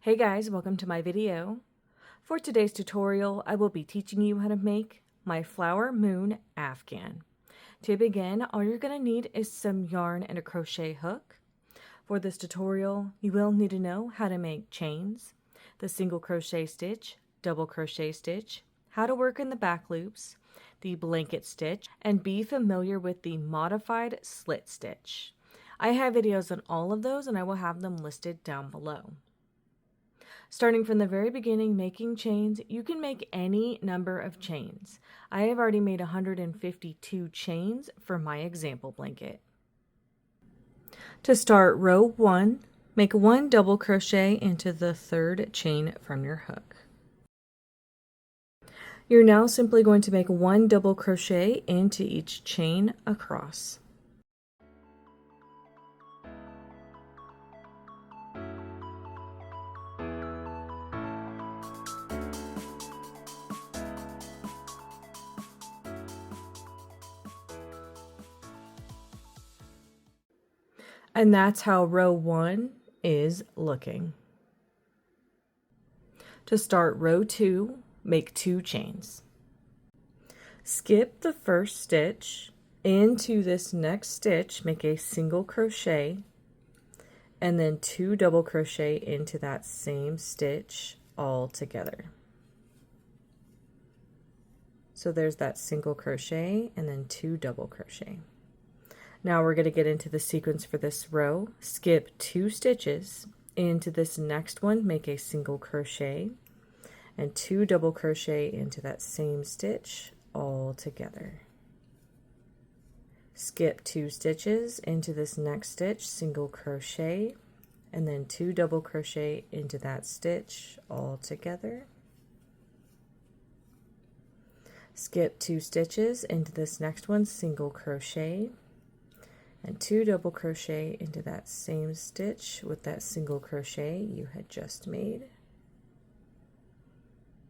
Hey guys, welcome to my video. For today's tutorial, I will be teaching you how to make my flower moon Afghan. To begin, all you're going to need is some yarn and a crochet hook. For this tutorial, you will need to know how to make chains, the single crochet stitch, double crochet stitch, how to work in the back loops, the blanket stitch, and be familiar with the modified slit stitch. I have videos on all of those and I will have them listed down below. Starting from the very beginning, making chains, you can make any number of chains. I have already made 152 chains for my example blanket. To start row 1, make 1 double crochet into the 3rd chain from your hook. You're now simply going to make 1 double crochet into each chain across. And that's how row 1 is looking. To start row 2, make 2 chains. Skip the first stitch. Into this next stitch, make a single crochet and then 2 double crochet into that same stitch all together. So there's that single crochet and then 2 double crochet. Now we're going to get into the sequence for this row. Skip 2 stitches. Into this next one, make a single crochet and 2 double crochet into that same stitch all together. Skip 2 stitches into this next stitch, single crochet, and then 2 double crochet into that stitch all together. Skip 2 stitches into this next one, single crochet, and 2 double crochet into that same stitch with that single crochet you had just made.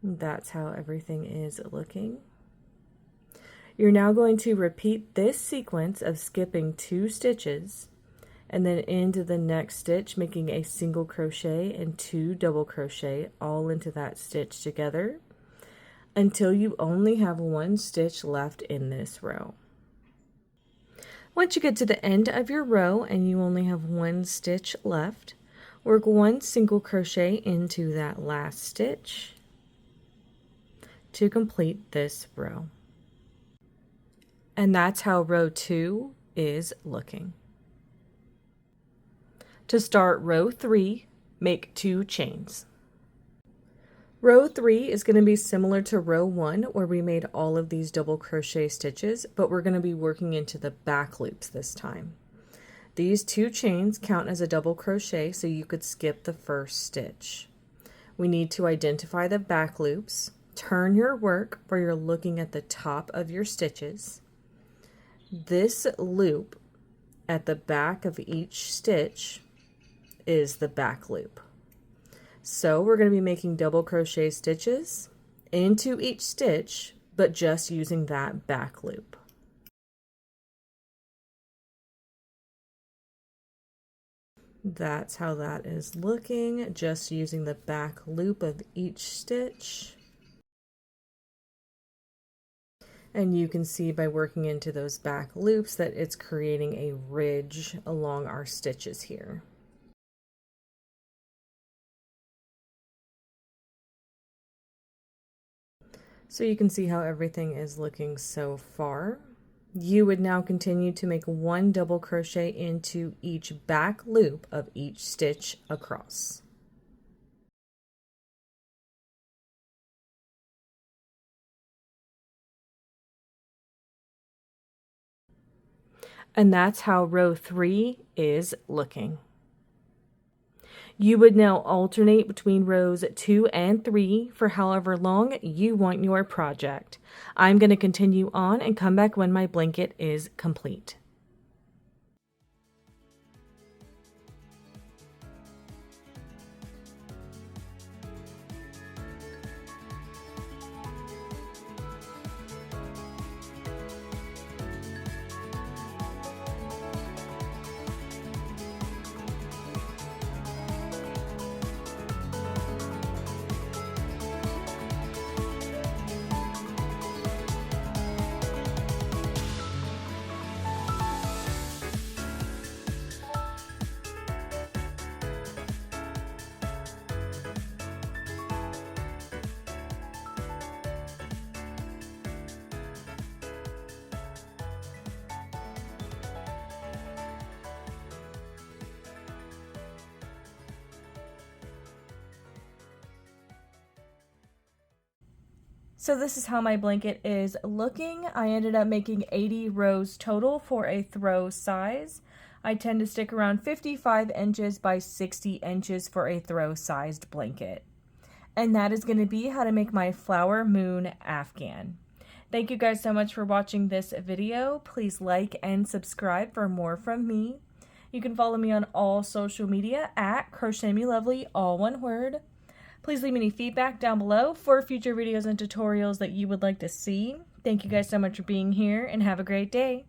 That's how everything is looking. You're now going to repeat this sequence of skipping 2 stitches and then into the next stitch making a single crochet and 2 double crochet all into that stitch together until you only have 1 stitch left in this row. Once you get to the end of your row and you only have 1 stitch left, work 1 single crochet into that last stitch to complete this row. And that's how row 2 is looking. To start row 3, make 2 chains. Row 3 is going to be similar to row 1 where we made all of these double crochet stitches, but we're going to be working into the back loops this time. These 2 chains count as a double crochet, so you could skip the first stitch. We need to identify the back loops, turn your work where you're looking at the top of your stitches. This loop at the back of each stitch is the back loop. So we're going to be making double crochet stitches into each stitch, but just using that back loop. That's how that is looking, just using the back loop of each stitch. And you can see by working into those back loops that it's creating a ridge along our stitches here. So you can see how everything is looking so far. You would now continue to make 1 double crochet into each back loop of each stitch across. And that's how row 3 is looking. You would now alternate between rows 2 and 3 for however long you want your project. I'm going to continue on and come back when my blanket is complete. So this is how my blanket is looking. I ended up making 80 rows total for a throw size. I tend to stick around 55 inches by 60 inches for a throw sized blanket. And that is going to be how to make my flower moon Afghan. Thank you guys so much for watching this video. Please like and subscribe for more from me. You can follow me on all social media at Crochet Me Lovely, all one word. Please leave me any feedback down below for future videos and tutorials that you would like to see. Thank you guys so much for being here and have a great day.